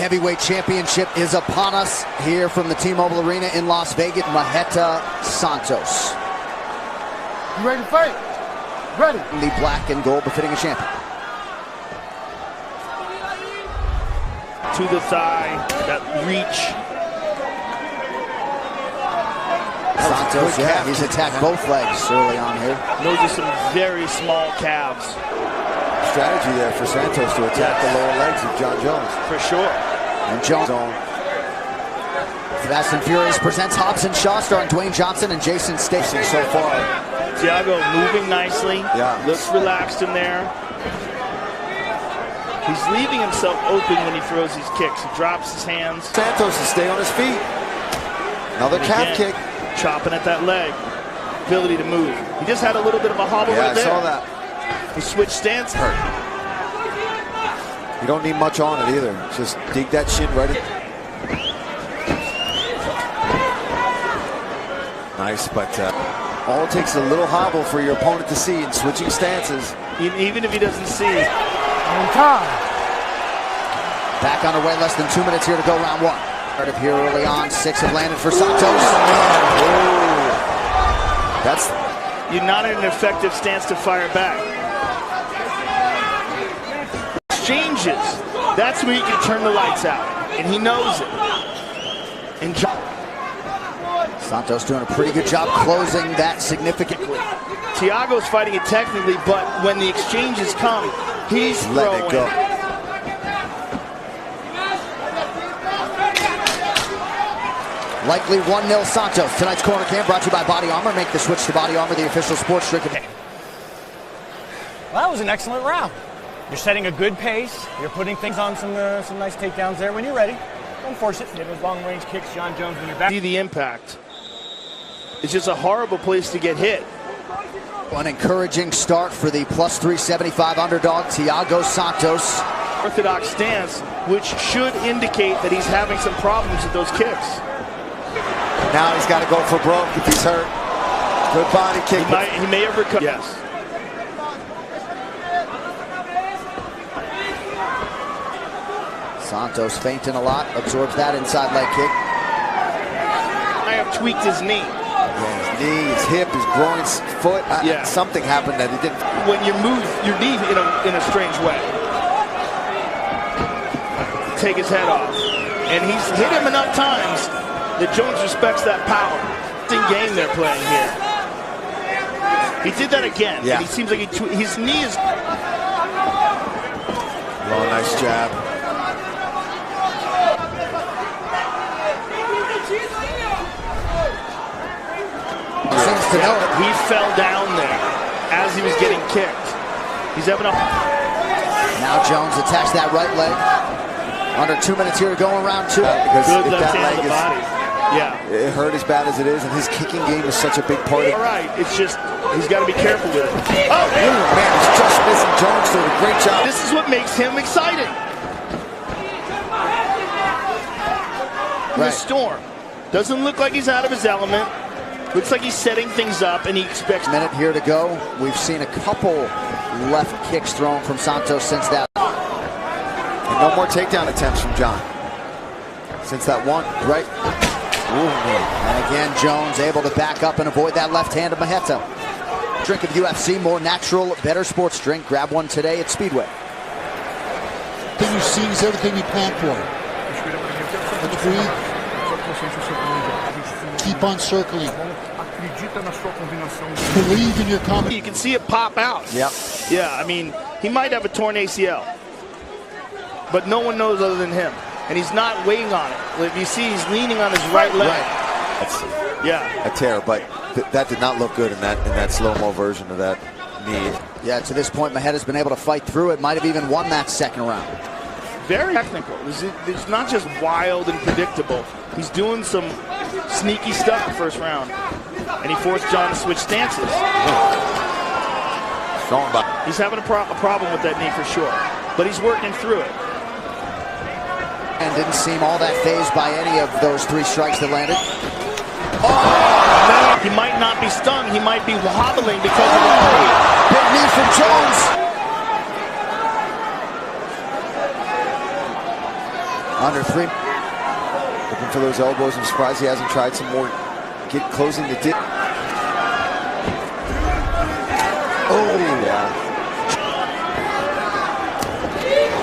Heavyweight championship is upon us here from the T-Mobile Arena in Las Vegas. Thiago Santos. You ready to fight? Ready. The black and gold befitting a champion. To the thigh, that reach. Santos, yeah, he's attacked both legs early on here. Those are some very small calves. Strategy there for Santos to attack the lower legs of John Jones. For sure. And Jones. Fast and Furious presents Hobbs and Shaw, starring Dwayne Johnson and Jason Statham. So far, Thiago moving nicely. Yeah. Looks relaxed in there. He's leaving himself open when he throws these kicks. He drops his hands. Santos to stay on his feet. Another calf kick. Chopping at that leg. Ability to move. He just had a little bit of a hobble right there. I saw that. He switched stance. Hurt. You don't need much on it either. Just dig that shin right in. Nice, but all it takes is a little hobble for your opponent to see in switching stances. Even if he doesn't see. On time. Back underway, less than 2 minutes here to go, round one. Started here early on, 6 have landed for Santos. That's... You're not in an effective stance to fire back. Exchanges. That's where you can turn the lights out. And he knows it. And Santos doing a pretty good job closing that significantly. Thiago's fighting it technically, but when the exchanges come, he's letting it go. Likely 1-0 Santos. Tonight's Corner Cam brought to you by Body Armor. Make the switch to Body Armor, the official sports drink. Well, that was an excellent round. You're setting a good pace. You're putting things on some nice takedowns there. When you're ready, don't force it. Get those long-range kicks, John Jones, when you're back. See the impact. It's just a horrible place to get hit. An encouraging start for the plus 375 underdog, Thiago Santos. Orthodox stance, which should indicate that he's having some problems with those kicks. Now he's got to go for broke if he's hurt. Good body kick. He may have recovered. Yes. Santos feinting a lot, absorbs that inside leg kick. I have tweaked his knee. Yeah, his knee, his hip, his groin, his foot. Yeah. Something happened that he didn't. When you move your knee in a strange way. Take his head off. And he's hit him enough times that Jones respects that power. Game they're playing here. He did that again. Yeah. And he seems like his knee is. Oh, nice jab. Seems to know it. He fell down there as he was getting kicked. He's having a. Now Jones attacks that right leg. Under 2 minutes here to go in round two. Because Good if left that hand leg of the body. Yeah. It hurt as bad as it is, and his kicking game is such a big part of it. All right. It's just he's got to be careful with it. Oh, Man, he's just missing. Jones doing a great job. this is what makes him exciting. The storm doesn't look like he's out of his element. Looks like he's setting things up, and he expects. Minute here to go. We've seen a couple left kicks thrown from Santos since that. And no more takedown attempts from John. Since that one, right? And again, Jones able to back up and avoid that left hand of Maheta. Drink of UFC, more natural, better sports drink. Grab one today at Speedway. Everything you see is everything you plan for. Let's breathe. Keep on circling. Believe in your comment. You can see it pop out. Yep. Yeah, I mean, he might have a torn ACL, but no one knows other than him. And he's not weighing on it. If you see, he's leaning on his right leg. That's Yeah. a tear, but that did not look good in that slow-mo version of that knee. Yeah, to this point, Maheta's been able to fight through it. Might have even won that second round. Very technical. It's not just wild and predictable. He's doing some sneaky stuff the first round. And he forced John to switch stances. He's having a problem with that knee for sure. But he's working through it. And didn't seem all that fazed by any of those 3 strikes that landed. Oh! He might not be stung. He might be wobbling because of the knee. Big knee from Jones. Under 3. Looking for those elbows. I'm surprised he hasn't tried some more. Closing the dip. Oh, yeah.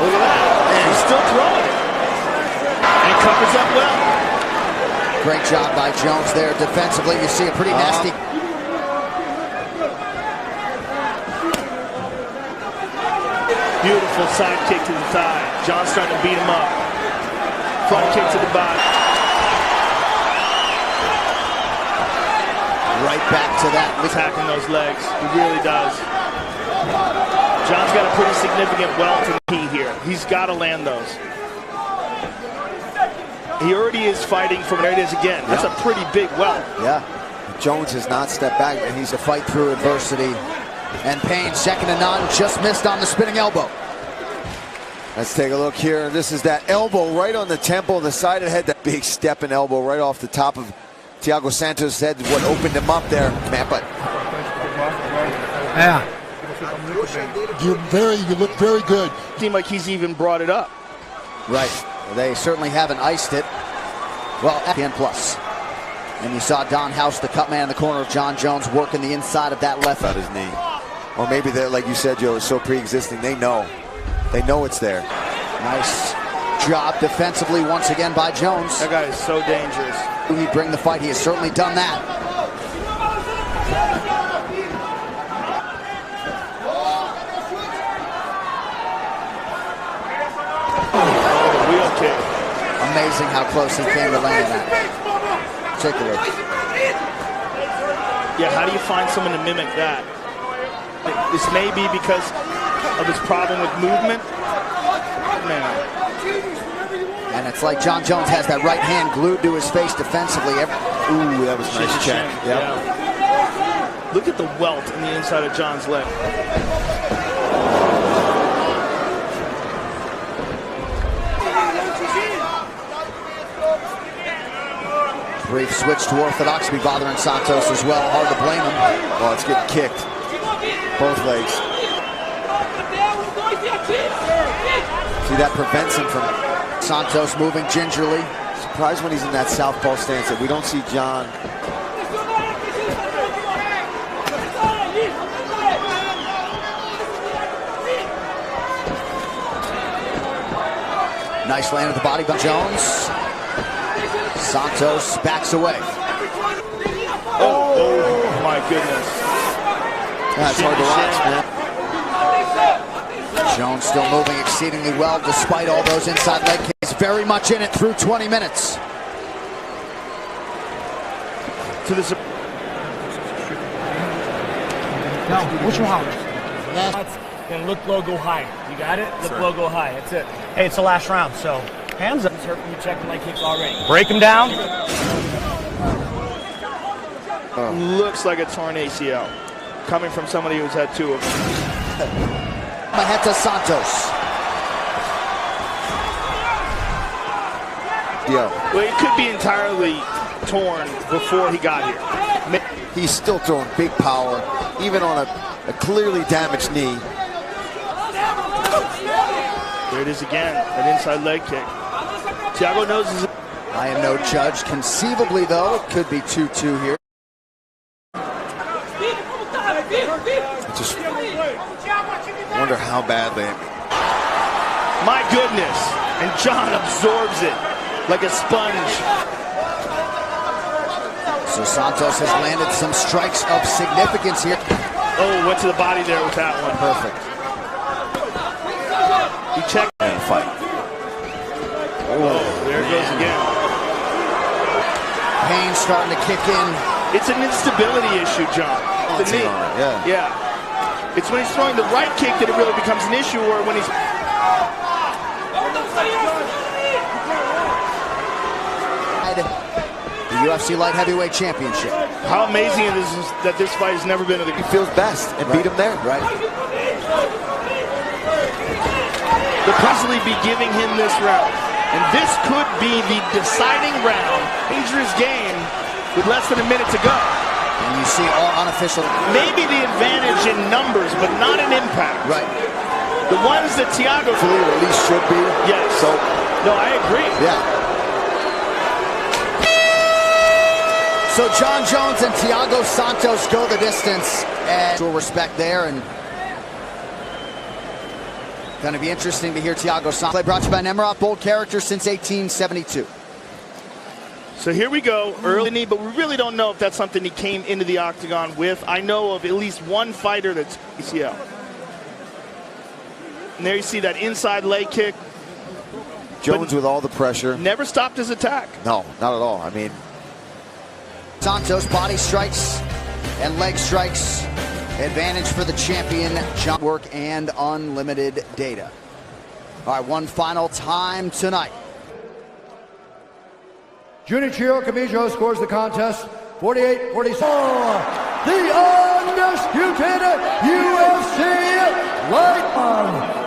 Look at that. And he's still throwing it. And he covers up well. Great job by Jones there defensively. You see a pretty nasty. Beautiful side kick to the thigh. John's starting to beat him up. Front kick to the body. Right back to that. Attacking those legs. He really does. John's got a pretty significant welt in the key here. He's got to land those. He already is fighting from where it is again. That's a pretty big welt. Yeah. Jones has not stepped back, and he's To fight through adversity and pain. Second to none. Just missed on the spinning elbow. Let's take a look here. This is that elbow right on the temple, the side of the head. That big stepping elbow right off the top of Thiago Santos' head. What opened him up there, man. But Yeah. You look very good. Seemed like he's even brought it up. Right. They certainly haven't iced it. Well, ESPN Plus. And you saw Don House, the cut man in the corner of John Jones, working the inside of that left. his knee. Or maybe they're, like you said, Joe, it's so pre-existing. They know. They know it's there. Nice job defensively once again by Jones. That guy is so dangerous. He'd bring the fight. He has certainly done that. Wheel kick. Amazing how close he came to landing that. Particularly. Yeah, how do you find someone to mimic that? This may be because of his problem with movement. Man. And it's like John Jones has that right hand glued to his face defensively. Ooh, that was a nice check. Yep. Yeah. Look at the welt in the inside of John's leg. Brief switch to orthodox be bothering Santos as well. Hard to blame him. Well, it's getting kicked. Both legs. See, that prevents him from... Santos moving gingerly. Surprised when he's in that southpaw stance that we don't see John. Nice land of the body by Jones. Santos backs away. Oh my goodness. That's hard to watch, man. Jones still moving exceedingly well despite all those inside leg kicks. Very much in it through 20 minutes. To the No, which one? And look low, go high. You got it? Look low, go high. That's it. Hey, it's the last round, so hands up. He's hurt when you check the leg kicks already. Break him down. looks like a torn ACL. Coming from somebody who's had two of them. Maheta Santos. Yeah. Well, it could be entirely torn before he got here. He's still throwing big power, even on a clearly damaged knee. There it is again, an inside leg kick. Thiago knows his... I am no judge. Conceivably, though, it could be 2-2 here. I just wonder how badly. My goodness. And John absorbs it like a sponge. So Santos has landed some strikes of significance here. Oh, went to the body there with that one. Perfect. He checked And fight. Oh, there it goes again. Pain starting to kick in. It's an instability issue, John. The knee. Yeah. It's when he's throwing the right kick that it really becomes an issue, or when he's... The UFC Light Heavyweight Championship. How amazing it is that this fight has never been to the... He feels best and beat him there. Right. They'll possibly be giving him this round. And this could be the deciding round. Dangerous game with less than a minute to go. And you see all unofficial. Maybe the advantage in numbers, but not in impact. Right. The ones that Thiago, or at least should be. yes. So, no, I agree. yeah. So Jon Jones and Thiago Santos go the distance, and we'll respect there. And going to be interesting to hear Thiago Santos play. Brought to you by Nemrod, bold character since 1872. So here we go, early knee, but we really don't know if that's something he came into the octagon with. I know of at least one fighter that's ACL. And there you see that inside leg kick. Jones with all the pressure. Never stopped his attack. No, not at all. I mean, Santos body strikes and leg strikes. Advantage for the champion. John work and unlimited data. All right, one final time tonight. Junichiro Kamijo scores the contest 48-46. The undisputed UFC light